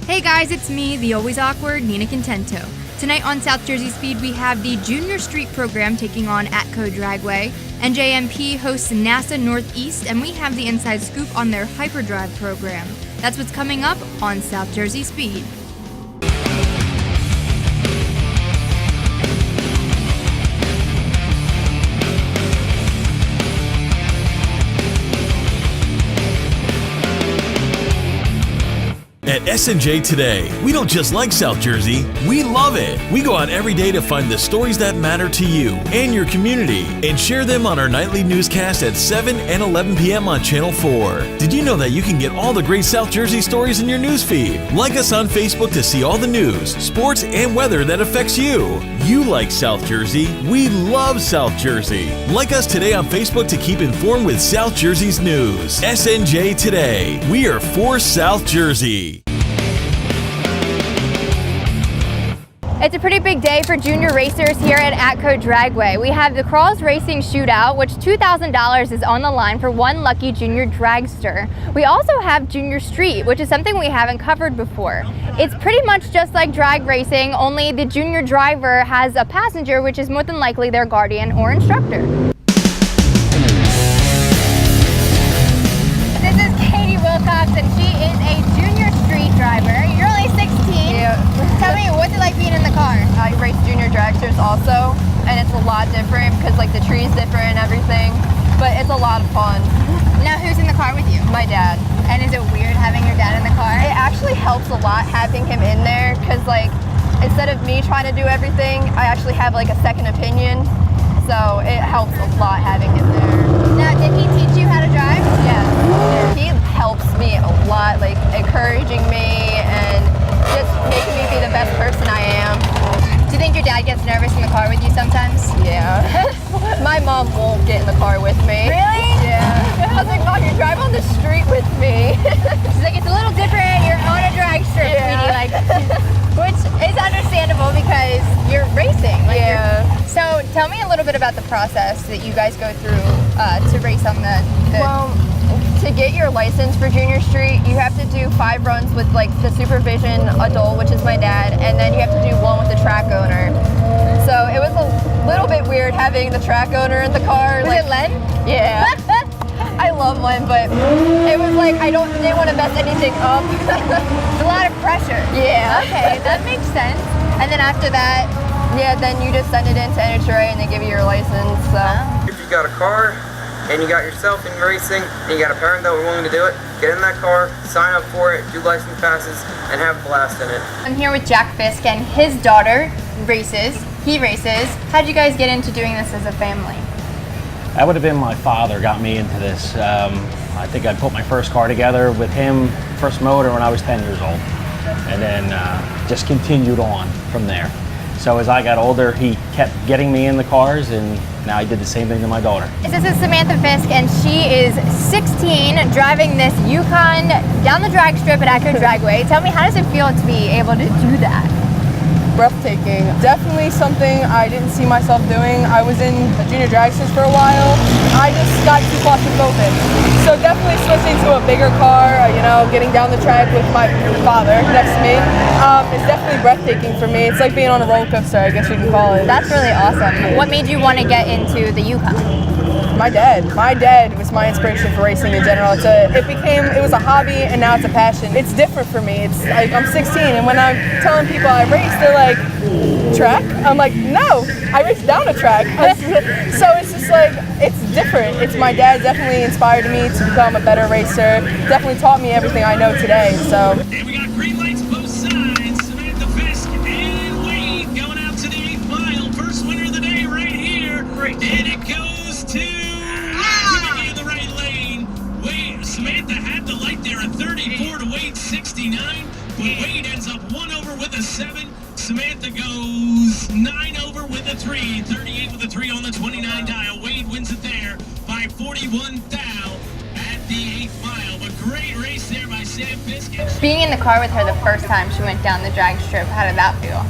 Hey guys, it's me, the always awkward Nina Contento. Tonight on South Jersey Speed, we have the Junior Street program taking on Atco Dragway. NJMP hosts NASA Northeast, and we have the inside scoop on their Hyperdrive program. That's what's coming up on South Jersey Speed. At SNJ Today, we don't just like South Jersey, we love it. We go out every day to find the stories that matter to you and your community and share them on our nightly newscast at 7 and 11 p.m. on Channel 4. Did you know that you can get all the great South Jersey stories in your newsfeed? Like us on Facebook to see all the news, sports, and weather that affects you. You like South Jersey, we love South Jersey. Like us today on Facebook to keep informed with South Jersey's news. SNJ Today, we are for South Jersey. It's a pretty big day for junior racers here at Atco Dragway. We have the Crawls Racing Shootout, which $2,000 is on the line for one lucky junior dragster. We also have Junior Street, which is something we haven't covered before. It's pretty much just like drag racing, only the junior driver has a passenger, which is more than likely their guardian or instructor. This is Katie Wilcox, and she is a junior street driver. You're only 16. Yeah. Tell me, what's it like being in the car? I race junior dragsters also, and it's a lot different because like the tree's different and everything, but it's a lot of fun. Now, who's in the car with you? My dad. And is it weird having your dad in the car? It actually helps a lot having him in there because like instead of me trying to do everything, I actually have like a second opinion, so it helps a lot having him there. Now, did he teach you how to drive? Yes. He helps me a lot, like encouraging me and just making me be the best person I am. Do you think your dad gets nervous in the car with you sometimes? Yeah. My mom won't get in the car with me. Really? Yeah. I was like, Mom, you drive on the street with me. She's like, it's a little different. You're on a drag strip, Yeah. sweetie. Like, which is understandable because you're racing. Like, Yeah. So tell me a little bit about the process that you guys go through to race on the Well, to get your license for Junior Street, you have to do 5 runs with like the supervision adult, which is my dad, and then you have to do 1 with the track owner. So it was a little bit weird having the track owner in the car. Was it Len? Yeah. I love Len, but it was like didn't want to mess anything up. It's a lot of pressure. Yeah. Okay, that makes sense. And then after that, Yeah, then you just send it in to NHRA and they give you your license. So. If you got a car and you got yourself in racing and you got a parent that was willing to do it, get in that car, sign up for it, do license passes, and have a blast in it. I'm here with Jack Fisk, and his daughter races. He races. How'd you guys get into doing this as a family? That would have been my father got me into this. I think I put my first car together with him, first motor, when I was 10 years old. And then just continued on from there. So as I got older, he kept getting me in the cars, and now I did the same thing to my daughter. This is Samantha Fisk, and she is 16, driving this Yukon down the drag strip at Atco Dragway. Tell me, how does it feel to be able to do that? Breathtaking. Definitely something I didn't see myself doing. I was in junior dragsters for a while. I just got too claustrophobic. So definitely switching to a bigger car, getting down the track with my father next to me, is definitely breathtaking for me. It's like being on a roller coaster, I guess you can call it. That's really awesome. What made you want to get into the Yukon? My dad. My dad was my inspiration for racing in general. It was a hobby, and now it's a passion. It's different for me. It's like I'm 16, and when I'm telling people I race, they're like, track? I'm like, no, I race down a track. So it's just like, it's different. It's my dad definitely inspired me to become a better racer. Definitely taught me everything I know today. So. And we got green lights both sides. Samantha Fisk and Wade going out to the 8th mile. First winner of the day right here. And it goes to Jimmy in the right lane. Wade, Samantha had the light there at 34 to Wade 69. But Wade ends up 1 over with a 7. Samantha goes 9 over with a 3. 38 with a 3 on the 29 dial. Wade wins it there by 41 thou at the 8th mile. But great race there by Sam Fisk. Being in the car with her the first time she went down the drag strip, how did that feel?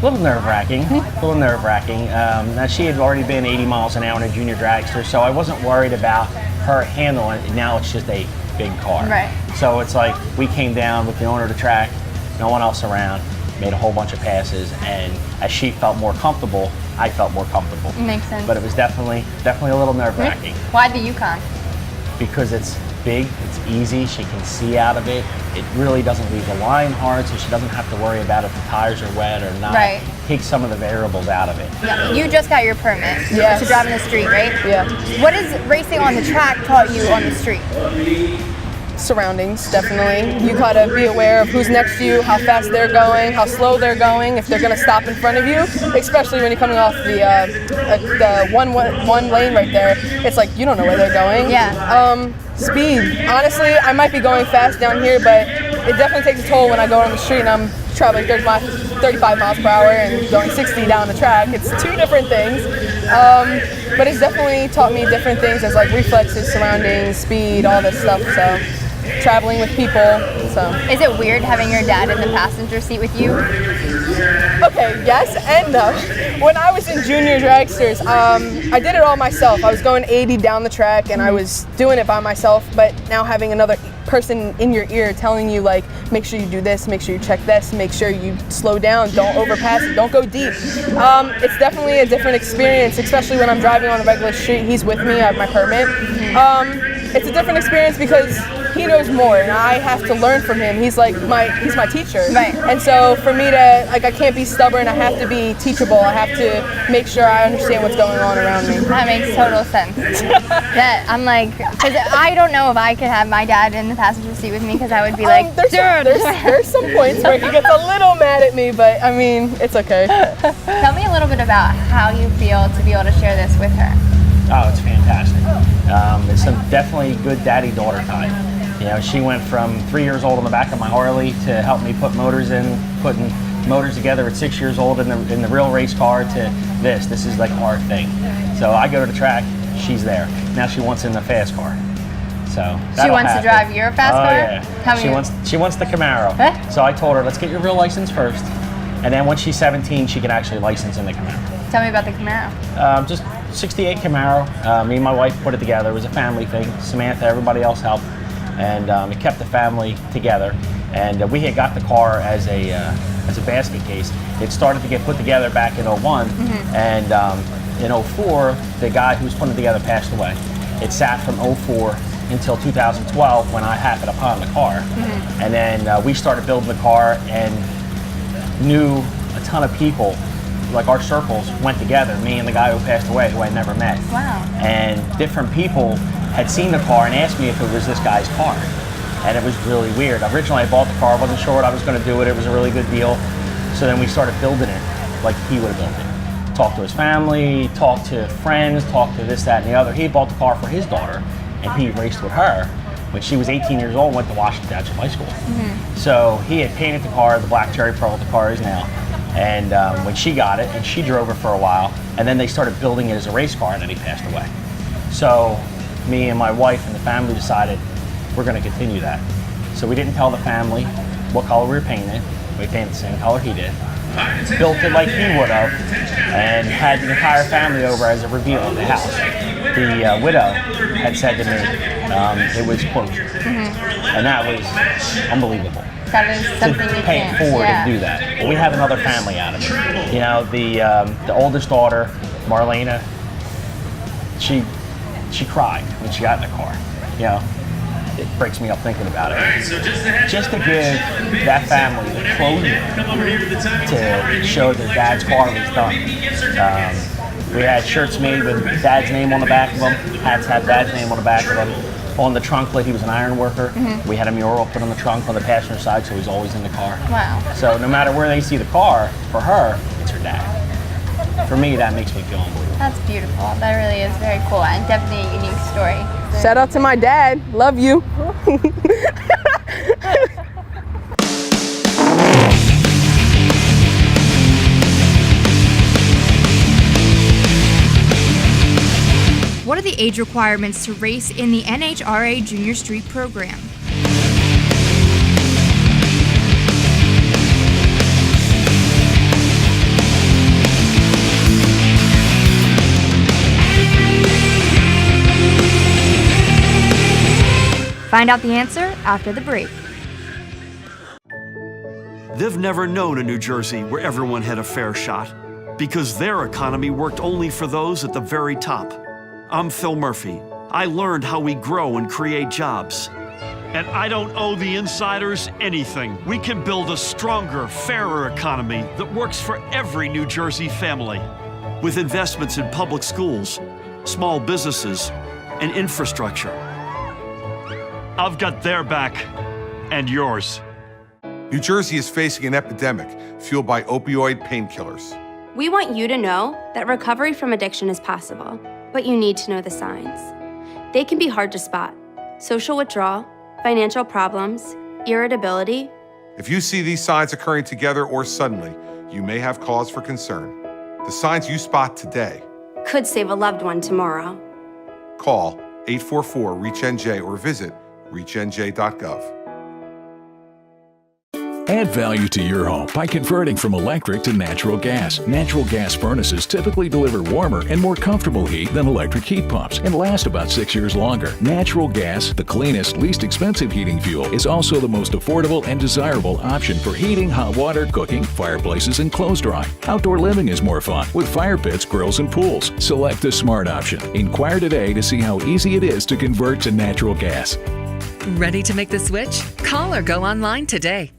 A little nerve-wracking, Now she had already been 80 miles an hour in a junior dragster, so I wasn't worried about her handling it. Now it's just a big car. Right. So it's like we came down with the owner of the track, no one else around, made a whole bunch of passes, and as she felt more comfortable, I felt more comfortable. Makes sense. But it was definitely a little nerve-wracking Why the Yukon? because it's big, it's easy, she can see out of it. It really doesn't leave the line hard, so she doesn't have to worry about if the tires are wet or not. Right. Take some of the variables out of it. Yeah, you just got your permit Yes. to drive in the street, right? Yeah. What has racing on the track taught you on the street? Surroundings, definitely. You gotta be aware of who's next to you, how fast they're going, how slow they're going, if they're gonna stop in front of you, especially when you're coming off the one lane right there. It's like you don't know where they're going. Yeah. Speed. Honestly, I might be going fast down here, but it definitely takes a toll when I go on the street and I'm traveling 35 miles per hour and going 60 down the track. It's two different things. But it's definitely taught me different things as like reflexes, surroundings, speed, all this stuff. So traveling with people. So Is it weird having your dad in the passenger seat with you? okay, yes and no. When I was in junior dragsters, I did it all myself. I was going 80 down the track and I was doing it by myself, but now having another person in your ear telling you like, make sure you do this, make sure you check this, make sure you slow down, don't overpass it, don't go deep. It's definitely a different experience, especially when I'm driving on a regular street. He's with me, I have my permit. It's a different experience because he knows more and I have to learn from him. He's my teacher. Right. And so for me to, I can't be stubborn, I have to be teachable. I have to make sure I understand what's going on around me. That makes total sense. That I'm like, because I don't know if I could have my dad in the passenger seat with me because I would be like, There's some points where he gets a little mad at me, but I mean, it's okay. Tell me a little bit about how you feel to be able to share this with her. Oh, it's fantastic. It's some definitely good daddy-daughter time. You know, she went from 3 years old on the back of my Harley to help me put motors in, putting motors together at 6 years old in the real race car to this. This is like our thing. So I go to the track, she's there. Now she wants in the fast car. So She wants to drive your fast car? Yeah. Tell me. She wants the Camaro. Huh? So I told her, let's get your real license first. And then once she's 17, she can actually license in the Camaro. Tell me about the Camaro. Just 68 Camaro. Me and my wife put it together. It was a family thing. Samantha, everybody else helped. And it kept the family together. And we had got the car as a basket case. It started to get put together back in 01. And in 04, the guy who was putting it together passed away. It sat from 04 until 2012 when I happened upon the car. And then we started building the car and knew a ton of people. Like our circles went together, me and the guy who passed away, who I'd never met. Wow. And different people had seen the car and asked me if it was this guy's car. And it was really weird. Originally I bought the car, wasn't sure what I was going to do with it. It was a really good deal. So then we started building it like he would have built it. Talked to his family, talked to friends, talked to this, that, and the other. He bought the car for his daughter, and he raced with her. When she was 18 years old, went to Washington Township High School. So he had painted the car, the black cherry pearl the car is now. And when she got it, and she drove it for a while, and then they started building it as a race car, and then he passed away. So me and my wife and the family decided we're going to continue that. So we didn't tell the family what color we were painting it. We painted the same color he did. Built it like he would have, and had the entire family over as a reveal of the house. The widow had said to me it was closure, and that was unbelievable. That is something To you pay can't. it forward and do that. But we have another family out of it. You know, the oldest daughter, Marlena, she cried when she got in the car. You know, it breaks me up thinking about it. Just to give that family the closure to show that Dad's car was done. We had shirts made with Dad's name on the back of them. Hats had Dad's name on the back of them. On the trunk lid, he was an iron worker. We had a mural put on the trunk on the passenger side, so he's always in the car. Wow. So no matter where they see the car, for her, it's her dad. For me, that makes me feel unbelievable. That's beautiful. That really is very cool and definitely a unique story. Shout out to my dad. Love you. What are the age requirements to race in the NHRA Junior Street program? Find out the answer after the break. They've never known a New Jersey where everyone had a fair shot, because their economy worked only for those at the very top. I'm Phil Murphy. I learned how we grow and create jobs. And I don't owe the insiders anything. We can build a stronger, fairer economy that works for every New Jersey family. With investments in public schools, small businesses, and infrastructure. I've got their back and yours. New Jersey is facing an epidemic fueled by opioid painkillers. We want you to know that recovery from addiction is possible, but you need to know the signs. They can be hard to spot. Social withdrawal, financial problems, irritability. If you see these signs occurring together or suddenly, you may have cause for concern. The signs you spot today Could save a loved one tomorrow. Call 844-REACH-NJ or visit reachnj.gov. Add value to your home by converting from electric to natural gas. Natural gas furnaces typically deliver warmer and more comfortable heat than electric heat pumps and last about 6 years longer. Natural gas, the cleanest, least expensive heating fuel, is also the most affordable and desirable option for heating, hot water, cooking, fireplaces, and clothes drying. Outdoor living is more fun with fire pits, grills, and pools. Select the smart option. Inquire today to see how easy it is to convert to natural gas. Ready to make the switch? Call or go online today.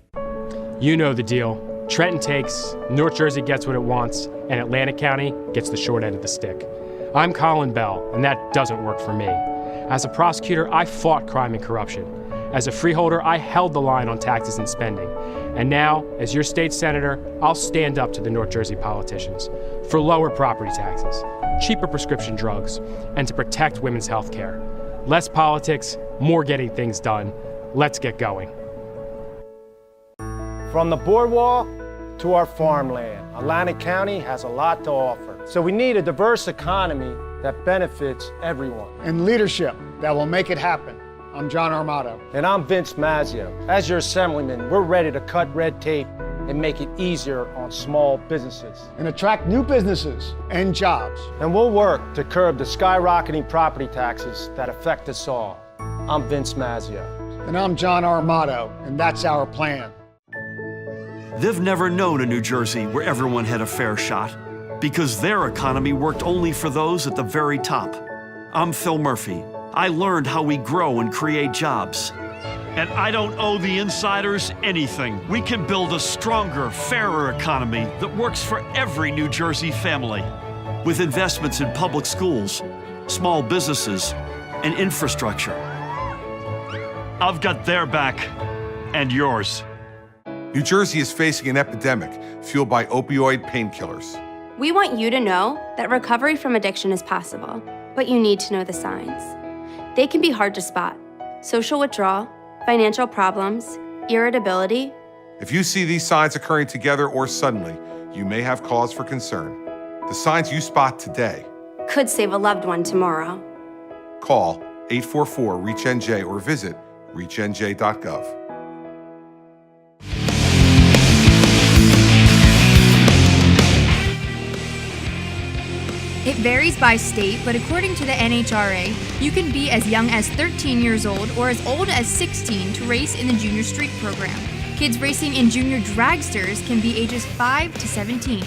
You know the deal. Trenton takes, North Jersey gets what it wants, and Atlantic County gets the short end of the stick. I'm Colin Bell, and that doesn't work for me. As a prosecutor, I fought crime and corruption. As a freeholder, I held the line on taxes and spending. And now, as your state senator, I'll stand up to the North Jersey politicians for lower property taxes, cheaper prescription drugs, and to protect women's health care. Less politics, more getting things done. Let's get going. From the boardwalk to our farmland, Atlantic County has a lot to offer. So we need a diverse economy that benefits everyone. And leadership that will make it happen. I'm John Armato. And I'm Vince Mazzio. As your assemblyman, we're ready to cut red tape and make it easier on small businesses. And attract new businesses and jobs. And we'll work to curb the skyrocketing property taxes that affect us all. I'm Vince Mazzio. And I'm John Armato, and that's our plan. They've never known a New Jersey where everyone had a fair shot, because their economy worked only for those at the very top. I'm Phil Murphy. I learned how we grow and create jobs. And I don't owe the insiders anything. We can build a stronger, fairer economy that works for every New Jersey family. With investments in public schools, small businesses, and infrastructure. I've got their back and yours. New Jersey is facing an epidemic fueled by opioid painkillers. We want you to know that recovery from addiction is possible, but you need to know the signs. They can be hard to spot. Social withdrawal, financial problems, irritability. If you see these signs occurring together or suddenly, you may have cause for concern. The signs you spot today Could save a loved one tomorrow. Call 844-REACH-NJ or visit reachnj.gov. It varies by state, but according to the NHRA, you can be as young as 13 years old or as old as 16 to race in the Junior Street program. Kids racing in junior dragsters can be ages 5 to 17.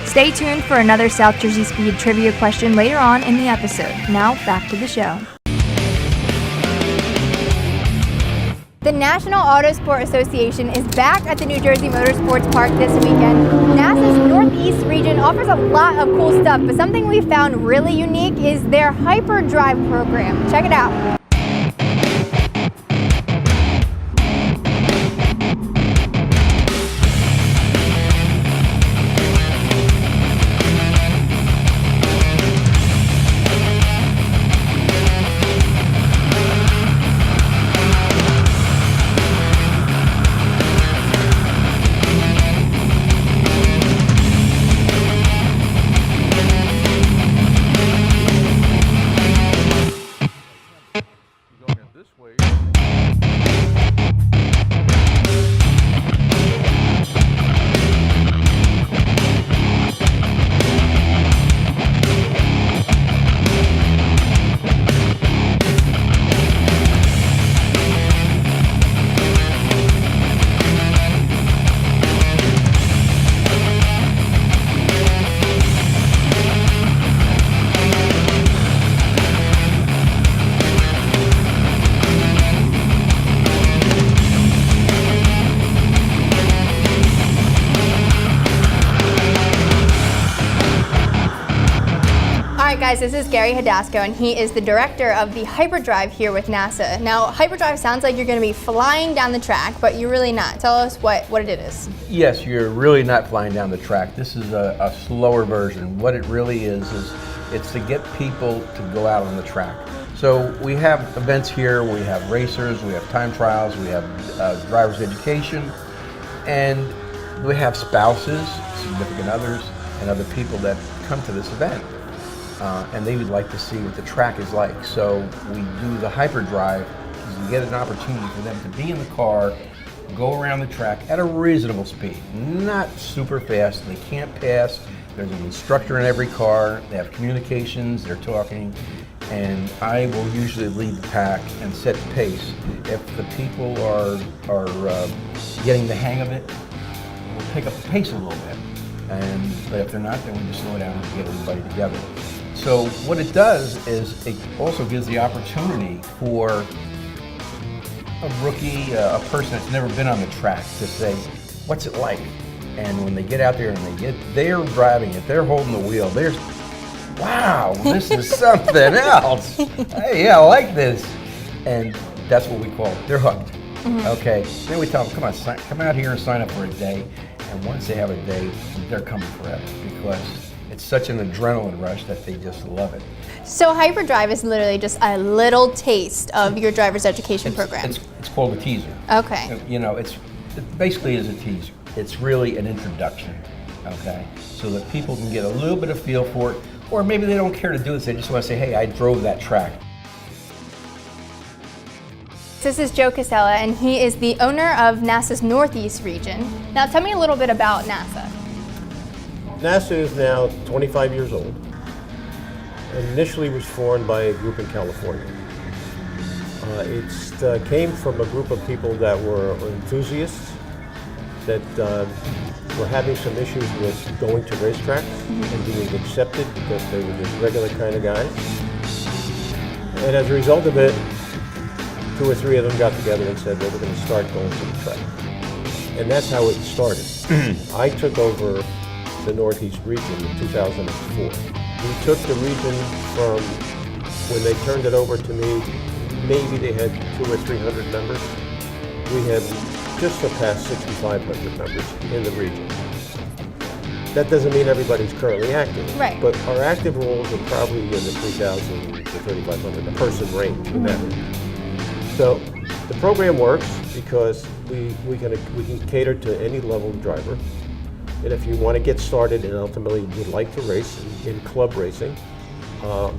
Stay tuned for another South Jersey Speed trivia question later on in the episode. Now, back to the show. The National Autosport Association is back at the New Jersey Motorsports Park this weekend. NASA's Northeast region offers a lot of cool stuff, but something we found really unique is their Hyperdrive program. Check it out. guys, this is Gary Hadasco, and he is the director of the Hyperdrive here with NASA. Now, Hyperdrive sounds like you're going to be flying down the track, but you're really not. Tell us what it is. Yes, you're really not flying down the track. This is a slower version. What it really is it's to get people to go out on the track. So we have events here, we have racers, we have time trials, we have driver's education, and we have spouses, significant others, and other people that come to this event. And they would like to see what the track is like. So we do the Hyperdrive because you get an opportunity for them to be in the car, go around the track at a reasonable speed, not super fast. They can't pass. There's an instructor in every car. They have communications, they're talking, and I will usually lead the pack and set the pace. If the people are getting the hang of it, we'll pick up the pace a little bit. But if they're not, then we just slow down and get everybody together. So what it does is it also gives the opportunity for a rookie, a person that's never been on the track, to say, what's it like? And when they get out there and they're driving it, they're holding the wheel, wow, this is something else. Hey, yeah, I like this. And that's what we call it. They're hooked. Mm-hmm. Okay, then we tell them, come out here and sign up for a day. And once they have a day, they're coming forever because it's such an adrenaline rush that they just love it. So Hyperdrive is literally just a little taste of your driver's education program. It's called a teaser. Okay. You know, it basically is a teaser. It's really an introduction, okay? So that people can get a little bit of feel for it, or maybe they don't care to do this, they just want to say, hey, I drove that track. This is Joe Casella, and he is the owner of NASA's Northeast region. Now tell me a little bit about NASA. NASA is now 25 years old. Initially was formed by a group in California. It came from a group of people that were enthusiasts that were having some issues with going to racetracks and being accepted because they were just regular kind of guys. And as a result of it, 2 or 3 of them got together and said, well, we're going to start going to the track. And that's how it started. I took over the Northeast region in 2004. We took the region from when they turned it over to me, maybe they had 200 or 300 members. We have just surpassed 6,500 members in the region. That doesn't mean everybody's currently active, right? But our active roles are probably in the 3,000 to 3,500 person range in that range. So the program works because we can cater to any level of driver. And if you want to get started and ultimately would like to race in club racing,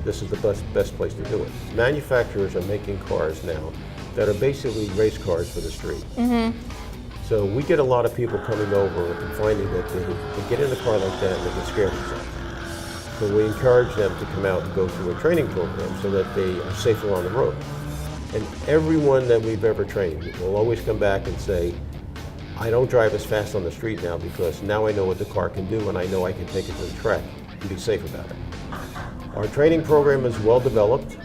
this is the best place to do it. Manufacturers are making cars now that are basically race cars for the street. Mm-hmm. So we get a lot of people coming over and finding that they get in a car like that and they get scared themselves. So we encourage them to come out and go through a training program so that they are safer on the road. And everyone that we've ever trained will always come back and say, I don't drive as fast on the street now because now I know what the car can do and I know I can take it to the track and be safe about it. Our training program is well developed.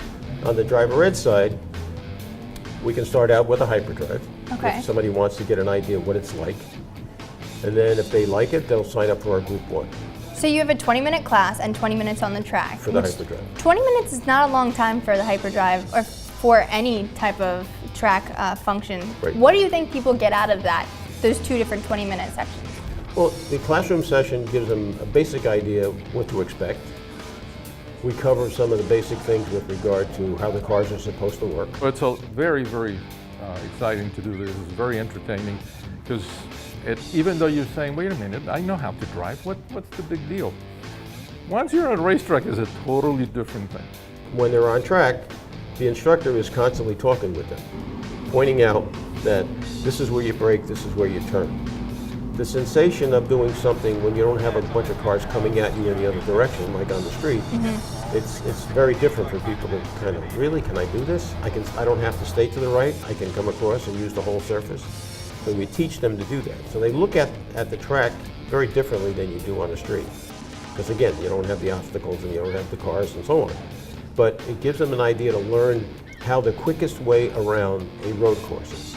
On the driver ed side, we can start out with a Hyperdrive. Okay. If somebody wants to get an idea of what it's like. And then if they like it, they'll sign up for our Group 1. So you have a 20-minute class and 20 minutes on the track. For the Hyperdrive. 20 minutes is not a long time for the Hyperdrive or for any type of track function. Right. What do you think people get out of that, those 2 different 20-minute sections? Well, the classroom session gives them a basic idea of what to expect. We cover some of the basic things with regard to how the cars are supposed to work. Well, it's very, very exciting to do this. It's very entertaining because even though you're saying, wait a minute, I know how to drive, what's the big deal? Once you're on a racetrack, it's a totally different thing. When they're on track, the instructor is constantly talking with them, pointing out that this is where you brake, this is where you turn. The sensation of doing something when you don't have a bunch of cars coming at you in the other direction, like on the street, it's very different for people to kind of, really, can I do this? I don't have to stay to the right, I can come across and use the whole surface. So we teach them to do that. So they look at the track very differently than you do on the street. Because again, you don't have the obstacles and you don't have the cars and so on. But it gives them an idea to learn how the quickest way around a road course is.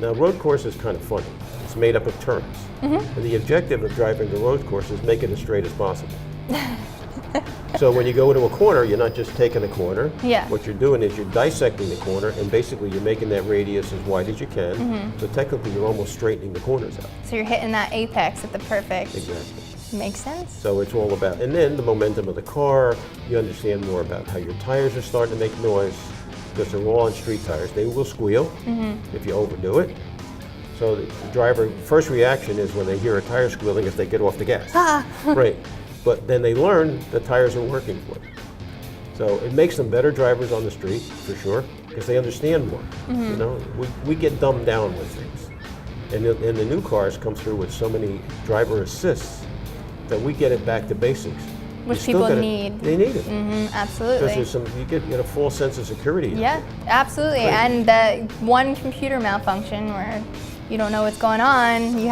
Now, a road course is kind of funny. It's made up of turns. And the objective of driving the road course is make it as straight as possible. So when you go into a corner, you're not just taking a corner. Yeah. What you're doing is you're dissecting the corner, and basically you're making that radius as wide as you can. Mhm. So technically, you're almost straightening the corners out. So you're hitting that apex at the perfect. Exactly. Makes sense. So it's all about, and then the momentum of the car. You understand more about how your tires are starting to make noise, because they're all on street tires. They will squeal if you overdo it. So the driver, first reaction is when they hear a tire squealing if they get off the gas. Ah. Right. But then they learn the tires are working for them. So it makes them better drivers on the street, for sure, because they understand more. You know, we get dumbed down with things. And the new cars come through with so many driver assists that we get it back to basics. Which You still people gotta- need. They need it. Absolutely. Because you get a full sense of security. Yeah, absolutely. Right. And that one computer malfunction where you don't know what's going on, you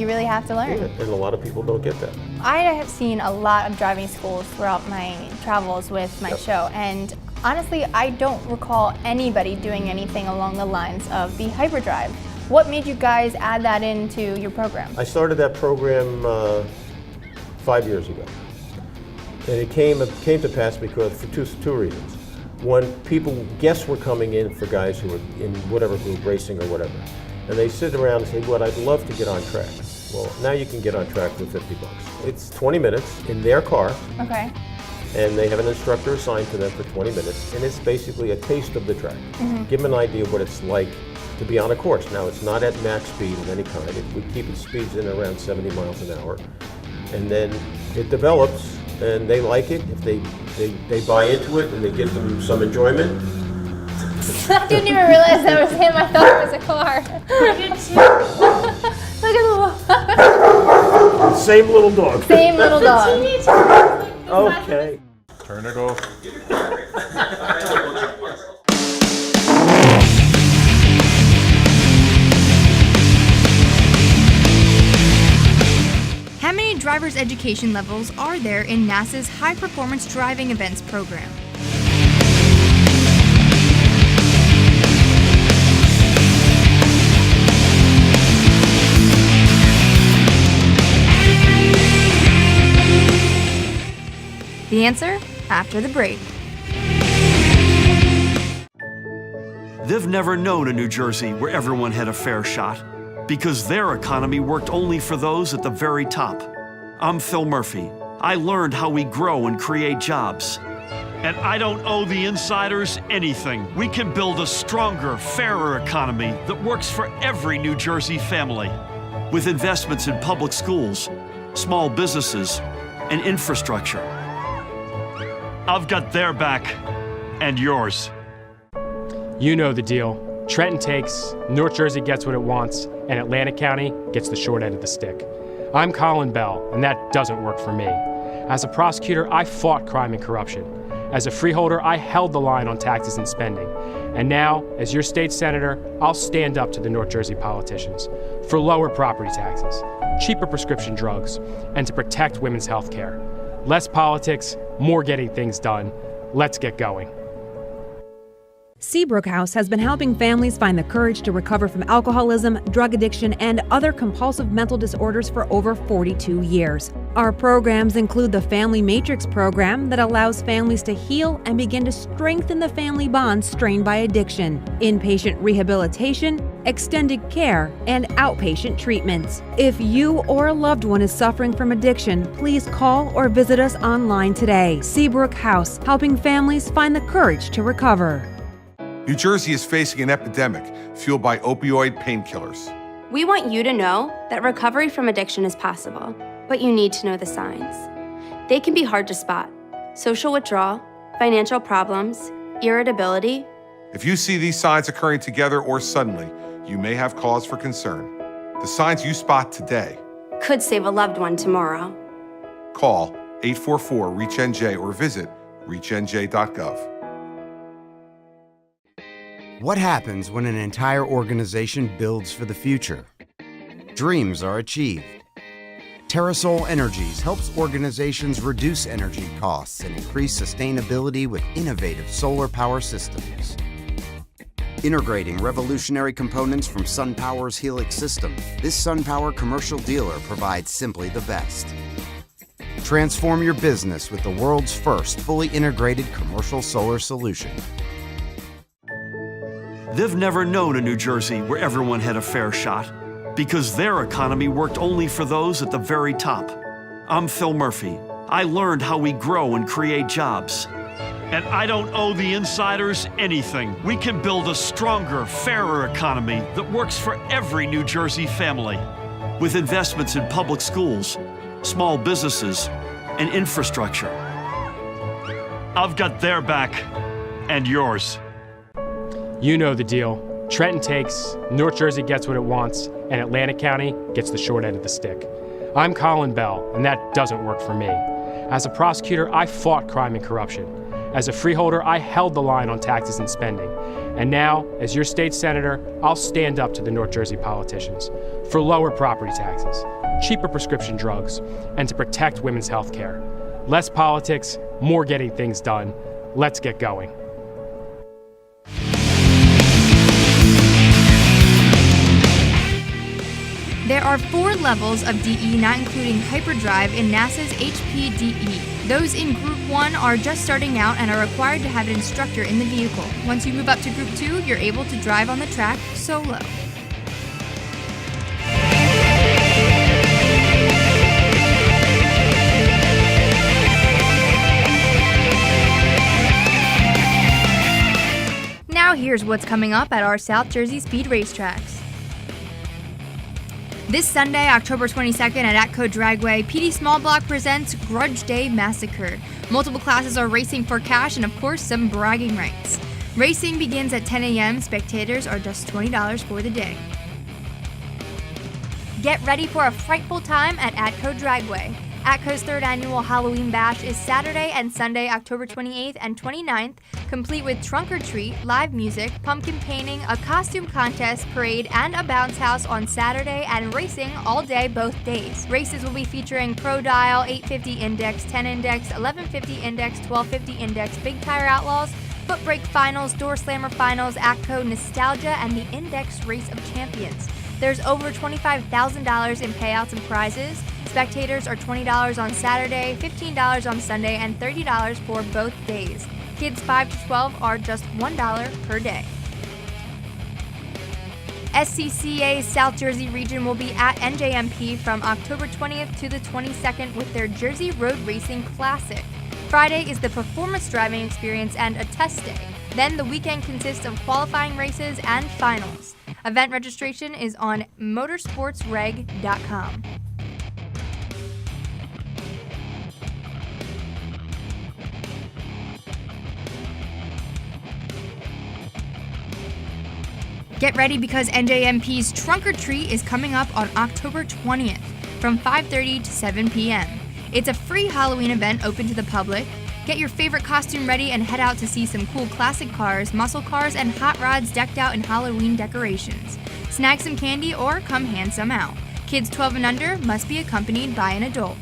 really have to learn. Yeah, and a lot of people don't get that. I have seen a lot of driving schools throughout my travels with my show, and honestly, I don't recall anybody doing anything along the lines of the hyperdrive. What made you guys add that into your program? I started that program 5 years ago. And it came to pass because for two reasons. One, guests were coming in for guys who were in whatever group, racing or whatever. And they sit around and say, well, I'd love to get on track. Well, now you can get on track for $50. It's 20 minutes in their car, Okay. and they have an instructor assigned to them for 20 minutes, and it's basically a taste of the track. Mhm. Give them an idea of what it's like to be on a course. Now, it's not at max speed of any kind. We keep its speeds in around 70 miles an hour. And then it develops, and they like it. If they buy into it, and it gives them some enjoyment. I didn't even realize that was him. I thought it was a car. Look at the Same little dog. Same little dog. Okay. Turn it off. How many driver's education levels are there in NASA's High Performance Driving Events program? The answer after the break. They've never known a New Jersey where everyone had a fair shot, because their economy worked only for those at the very top. I'm Phil Murphy. I learned how we grow and create jobs. And I don't owe the insiders anything. We can build a stronger, fairer economy that works for every New Jersey family. With investments in public schools, small businesses, and infrastructure. I've got their back and yours. You know the deal. Trenton takes, North Jersey gets what it wants, and Atlantic County gets the short end of the stick. I'm Colin Bell, and that doesn't work for me. As a prosecutor, I fought crime and corruption. As a freeholder, I held the line on taxes and spending. And now, as your state senator, I'll stand up to the North Jersey politicians for lower property taxes, cheaper prescription drugs, and to protect women's health care. Less politics, more getting things done. Let's get going. Seabrook House has been helping families find the courage to recover from alcoholism, drug addiction, and other compulsive mental disorders for over 42 years. Our programs include the Family Matrix program that allows families to heal and begin to strengthen the family bonds strained by addiction, inpatient rehabilitation, extended care, and outpatient treatments. If you or a loved one is suffering from addiction, please call or visit us online today. Seabrook House, helping families find the courage to recover. New Jersey is facing an epidemic fueled by opioid painkillers. We want you to know that recovery from addiction is possible, but you need to know the signs. They can be hard to spot: social withdrawal, financial problems, irritability. If you see these signs occurring together or suddenly, you may have cause for concern. The signs you spot today. Could save a loved one tomorrow. Call 844-REACH-NJ or visit reachnj.gov. What happens when an entire organization builds for the future? Dreams are achieved. TerraSol Energies helps organizations reduce energy costs and increase sustainability with innovative solar power systems. Integrating revolutionary components from SunPower's Helix system, this SunPower commercial dealer provides simply the best. Transform your business with the world's first fully integrated commercial solar solution. They've never known a New Jersey where everyone had a fair shot, because their economy worked only for those at the very top. I'm Phil Murphy. I learned how we grow and create jobs. And I don't owe the insiders anything. We can build a stronger, fairer economy that works for every New Jersey family. With investments in public schools, small businesses, and infrastructure. I've got their back and yours. You know the deal. Trenton takes, North Jersey gets what it wants, and Atlantic County gets the short end of the stick. I'm Colin Bell, and that doesn't work for me. As a prosecutor, I fought crime and corruption. As a freeholder, I held the line on taxes and spending. And now, as your state senator, I'll stand up to the North Jersey politicians for lower property taxes, cheaper prescription drugs, and to protect women's health care. Less politics, more getting things done. Let's get going. There are 4 levels of DE, not including hyperdrive in NASA's HPDE. Those in Group 1 are just starting out and are required to have an instructor in the vehicle. Once you move up to Group 2, you're able to drive on the track solo. Now here's what's coming up at our South Jersey Speed racetracks. This Sunday, October 22nd at Atco Dragway, PD Small Block presents Grudge Day Massacre. Multiple classes are racing for cash and, of course, some bragging rights. Racing begins at 10 a.m. Spectators are just $20 for the day. Get ready for a frightful time at Atco Dragway. Atco's 3rd annual Halloween Bash is Saturday and Sunday, October 28th and 29th, complete with trunk or treat, live music, pumpkin painting, a costume contest, parade, and a bounce house on Saturday, and racing all day both days. Races will be featuring Pro Dial, 850 Index, 10 Index, 1150 Index, 1250 Index, Big Tire Outlaws, Foot Brake Finals, Door Slammer Finals, Atco Nostalgia, and the Index Race of Champions. There's over $25,000 in payouts and prizes. Spectators are $20 on Saturday, $15 on Sunday, and $30 for both days. Kids 5 to 12 are just $1 per day. SCCA's South Jersey region will be at NJMP from October 20th to the 22nd with their Jersey Road Racing Classic. Friday is the performance driving experience and a test day. Then the weekend consists of qualifying races and finals. Event registration is on motorsportsreg.com. Get ready because NJMP's Trunk or Treat is coming up on October 20th from 5:30 to 7 p.m. It's a free Halloween event open to the public. Get your favorite costume ready and head out to see some cool classic cars, muscle cars, and hot rods decked out in Halloween decorations. Snag some candy or come hand some out. Kids 12 and under must be accompanied by an adult.